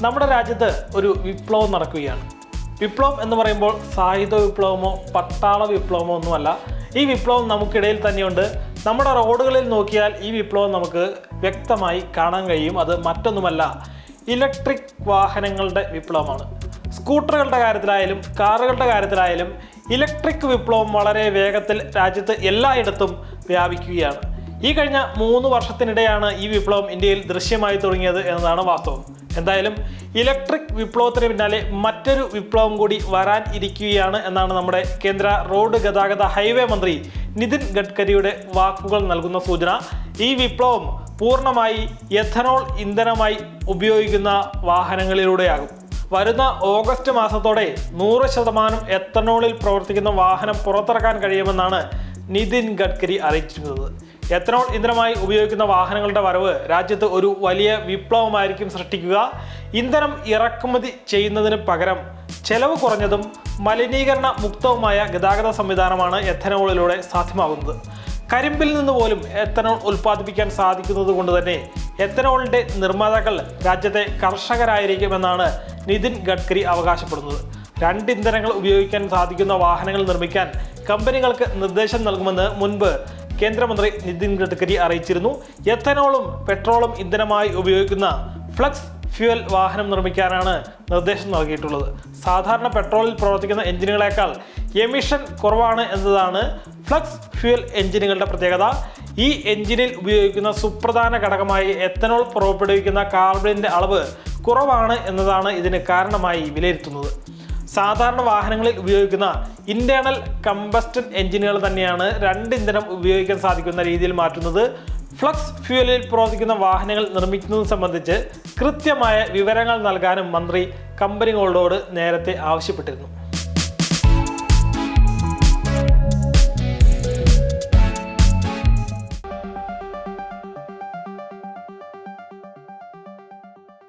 നമ്മുടെ രാജ്യത്ത് ഒരു വിപ്ലവം നടക്കുകയാണ്. വിപ്ലവം എന്ന് പറയുമ്പോൾ സായുധ വിപ്ലവമോ പട്ടാള വിപ്ലവമോ ഒന്നുമല്ല. ഈ വിപ്ലവം നമുക്കിടയിൽ തന്നെയുണ്ട്. നമ്മുടെ റോഡുകളിൽ നോക്കിയാൽ ഈ വിപ്ലവം നമുക്ക് വ്യക്തമായി കാണാൻ കഴിയും. അത് മറ്റൊന്നുമല്ല, ഇലക്ട്രിക് വാഹനങ്ങളുടെ വിപ്ലവമാണ്. സ്കൂട്ടറുകളുടെ കാര്യത്തിലായാലും കാറുകളുടെ കാര്യത്തിലായാലും ഇലക്ട്രിക് വിപ്ലവം വളരെ വേഗത്തിൽ രാജ്യത്ത് എല്ലായിടത്തും വ്യാപിക്കുകയാണ്. ഈ കഴിഞ്ഞ 3 വർഷത്തിനിടെയാണ് ഈ വിപ്ലവം ഇന്ത്യയിൽ ദൃശ്യമായി തുടങ്ങിയത് എന്നതാണ് വാസ്തവം. എന്തായാലും ഇലക്ട്രിക് വിപ്ലവത്തിന് പിന്നാലെ മറ്റൊരു വിപ്ലവം കൂടി വരാൻ ഇരിക്കുകയാണ് എന്നാണ് നമ്മുടെ കേന്ദ്ര റോഡ് ഗതാഗത ഹൈവേ മന്ത്രി നിതിൻ ഗഡ്കരിയുടെ വാക്കുകൾ നൽകുന്ന സൂചന. ഈ വിപ്ലവം പൂർണ്ണമായി എഥനോൾ ഇന്ധനമായി ഉപയോഗിക്കുന്ന വാഹനങ്ങളിലൂടെയാകും. വരുന്ന ഓഗസ്റ്റ് മാസത്തോടെ 100% എത്തനോളിൽ പ്രവർത്തിക്കുന്ന വാഹനം പുറത്തിറക്കാൻ കഴിയുമെന്നാണ് നിതിൻ ഗഡ്കരി അറിയിച്ചിരിക്കുന്നത്. എത്തനോൾ ഇന്ധനമായി ഉപയോഗിക്കുന്ന വാഹനങ്ങളുടെ വരവ് രാജ്യത്ത് ഒരു വലിയ വിപ്ലവമായിരിക്കും സൃഷ്ടിക്കുക. ഇന്ധനം ഇറക്കുമതി ചെയ്യുന്നതിന് പകരം ചെലവ് കുറഞ്ഞതും മലിനീകരണ മുക്തവുമായ ഗതാഗത സംവിധാനമാണ് എത്തനോളിലൂടെ സാധ്യമാകുന്നത്. കരിമ്പിൽ നിന്ന് പോലും എത്തനോൾ ഉൽപ്പാദിപ്പിക്കാൻ സാധിക്കുന്നത് കൊണ്ട് തന്നെ എത്തനോളിൻ്റെ നിർമ്മാതാക്കൾ രാജ്യത്തെ കർഷകരായിരിക്കുമെന്നാണ് നിതിൻ ഗഡ്കരി അവകാശപ്പെടുന്നത്. 2 ഇന്ധനങ്ങൾ ഉപയോഗിക്കാൻ സാധിക്കുന്ന വാഹനങ്ങൾ നിർമ്മിക്കാൻ കമ്പനികൾക്ക് നിർദ്ദേശം നൽകുമെന്ന് മുൻപ് കേന്ദ്രമന്ത്രി നിതിൻ ഗഡ്കരി അറിയിച്ചിരുന്നു. എത്തനോളും പെട്രോളും ഇന്ധനമായി ഉപയോഗിക്കുന്ന ഫ്ലക്സ് ഫ്യൂവൽ വാഹനം നിർമ്മിക്കാനാണ് നിർദ്ദേശം നൽകിയിട്ടുള്ളത്. സാധാരണ പെട്രോളിൽ പ്രവർത്തിക്കുന്ന എഞ്ചിനുകളേക്കാൾ എമിഷൻ കുറവാണ് എന്നതാണ് ഫ്ലക്സ് ഫ്യൂവൽ എഞ്ചിനുകളുടെ പ്രത്യേകത. ഈ എഞ്ചിനിൽ ഉപയോഗിക്കുന്ന സുപ്രധാന ഘടകമായി എത്തനോൾ പുറപ്പെടുവിക്കുന്ന കാർബണിൻ്റെ അളവ് കുറവാണ് എന്നതാണ് ഇതിന് കാരണമായി വിലയിരുത്തുന്നത്. സാധാരണ വാഹനങ്ങളിൽ ഉപയോഗിക്കുന്ന ഇന്റേണൽ കമ്പസ്റ്റൻ എഞ്ചിനുകൾ തന്നെയാണ് 2 ഇന്ധനം ഉപയോഗിക്കാൻ സാധിക്കുന്ന രീതിയിൽ മാറ്റുന്നത്. ഫ്ലക്സ് ഫ്യൂവലിൽ പ്രവർത്തിക്കുന്ന വാഹനങ്ങൾ നിർമ്മിക്കുന്നത് സംബന്ധിച്ച് കൃത്യമായ വിവരങ്ങൾ നൽകാനും മന്ത്രി കമ്പനികളോട് നേരത്തെ ആവശ്യപ്പെട്ടിരുന്നു.